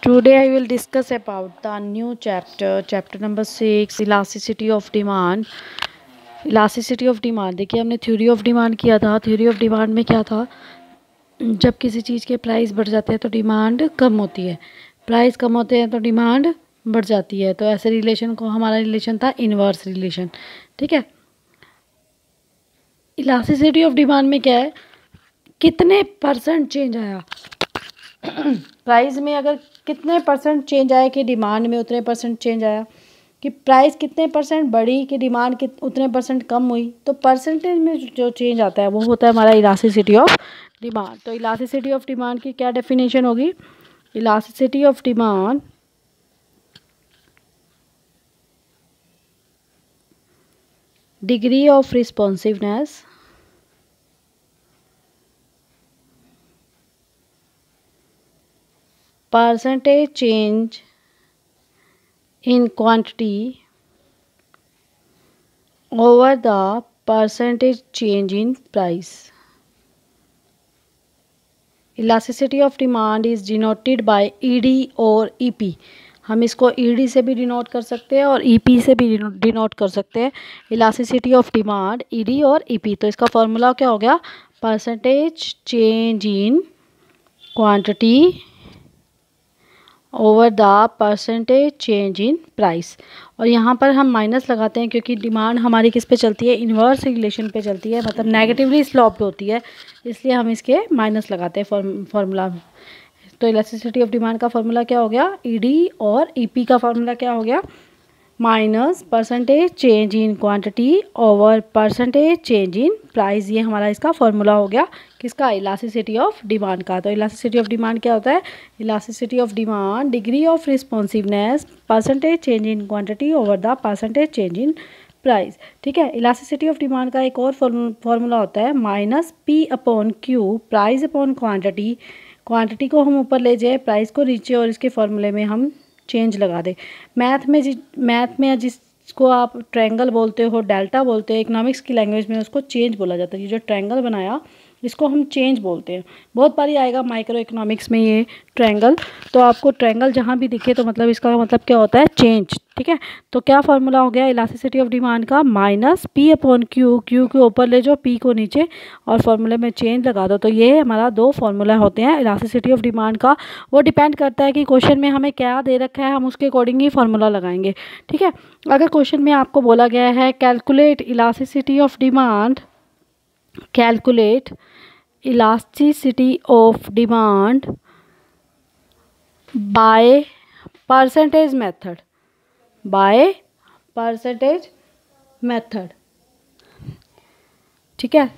Today I will discuss about the new chapter number 6, elasticity of demand. Elasticity of demand, देखिए हमने theory of demand किया था। Theory of demand में क्या था, जब किसी चीज़ के प्राइस बढ़ जाते हैं तो डिमांड कम होती है, प्राइस कम होते हैं तो डिमांड बढ़ जाती है। तो ऐसे रिलेशन को हमारा रिलेशन था इन्वर्स रिलेशन। ठीक है, इलास्टिसिटी ऑफ डिमांड में क्या है, कितने परसेंट चेंज आया प्राइस में, अगर कितने परसेंट चेंज आया कि डिमांड में उतने परसेंट चेंज आया, कि प्राइस कितने परसेंट बढ़ी कि डिमांड उतने परसेंट कम हुई, तो परसेंटेज में जो चेंज आता है वो होता है हमारा इलास्टिसिटी ऑफ डिमांड। तो इलास्टिसिटी ऑफ डिमांड की क्या डेफिनेशन होगी, elasticity of demand degree of responsiveness percentage change in quantity over the percentage change in price. Elasticity of demand is denoted by ED और EP। हम इसको ED से भी denote कर सकते हैं और EP से भी डिनोट कर सकते हैं। इलास्टिसिटी ऑफ डिमांड ED और EP। तो इसका फॉर्मूला क्या हो गया, percentage change in quantity over the percentage change in price. और यहाँ पर हम माइनस लगाते हैं क्योंकि डिमांड हमारी किस पे चलती है, इन्वर्स रिलेशन पे चलती है, मतलब नेगेटिवली स्लोप्ड होती है, इसलिए हम इसके माइनस लगाते हैं फार्मूला में। तो इलास्टिसिटी ऑफ डिमांड का फार्मूला क्या हो गया, ईडी और ईपी का फार्मूला क्या हो गया, minus percentage change in quantity over percentage change in price. ये हमारा इसका फॉर्मूला हो गया किसका, इलास्टिसिटी ऑफ डिमांड का। तो इलास्टिसिटी ऑफ डिमांड क्या होता है, elasticity of demand degree of responsiveness percentage change in quantity over the percentage change in price. ठीक है, इलास्टिसिटी ऑफ डिमांड का एक और फॉर्मूला होता है minus P upon Q, price upon quantity. Quantity को हम ऊपर ले जाए, प्राइस को नीचे, और इसके फॉर्मूले में हम चेंज लगा दे। मैथ में जिसको आप ट्रायंगल बोलते हो, डेल्टा बोलते हैं, इकोनॉमिक्स की लैंग्वेज में उसको चेंज बोला जाता है। ये जो ट्रायंगल बनाया इसको हम चेंज बोलते हैं। बहुत बारी आएगा माइक्रो इकोनॉमिक्स में ये ट्रायंगल, तो आपको ट्रायंगल जहाँ भी दिखे तो मतलब इसका मतलब क्या होता है, चेंज। ठीक है, तो क्या फॉर्मूला हो गया इलास्टिसिटी ऑफ डिमांड का, minus P upon Q, Q के ऊपर ले जाओ, पी को नीचे, और फॉर्मूले में चेंज लगा दो। तो ये हमारा दो फॉर्मूला होते हैं इलास्टिसिटी ऑफ डिमांड का। वो डिपेंड करता है कि क्वेश्चन में हमें क्या दे रखा है, हम उसके अकॉर्डिंग ही फॉर्मूला लगाएंगे। ठीक है, अगर क्वेश्चन में आपको बोला गया है calculate elasticity of demand, calculate elasticity of demand by percentage method, by percentage method. ठीक है,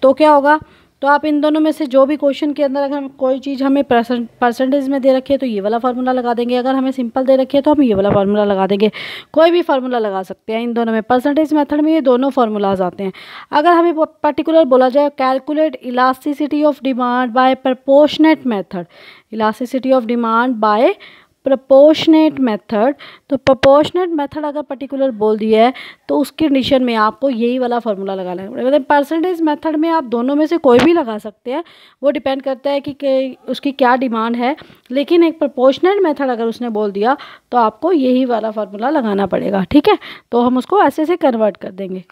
तो क्या होगा, तो आप इन दोनों में से जो भी क्वेश्चन के अंदर अगर कोई चीज़ हमें परसेंटेज में दे रखी है तो ये वाला फार्मूला लगा देंगे, अगर हमें सिंपल दे रखी है तो हम ये वाला फार्मूला लगा देंगे। कोई भी फार्मूला लगा सकते हैं इन दोनों में, परसेंटेज मेथड में ये दोनों फार्मूलाज आते हैं। अगर हमें पर्टिकुलर बोला जाए calculate elasticity of demand by proportionate method, elasticity of demand by proportionate method, तो प्रपोर्शनेट मेथड अगर पर्टिकुलर बोल दिया है तो उसकी कंडीशन में आपको यही वाला फार्मूला लगाना पड़ेगा। मतलब परसेंटेज मेथड में आप दोनों में से कोई भी लगा सकते हैं, वो डिपेंड करता है कि उसकी क्या डिमांड है, लेकिन एक प्रपोर्शनेट मेथड अगर उसने बोल दिया तो आपको यही वाला फार्मूला लगाना पड़ेगा। ठीक है, तो हम उसको ऐसे से कन्वर्ट कर देंगे।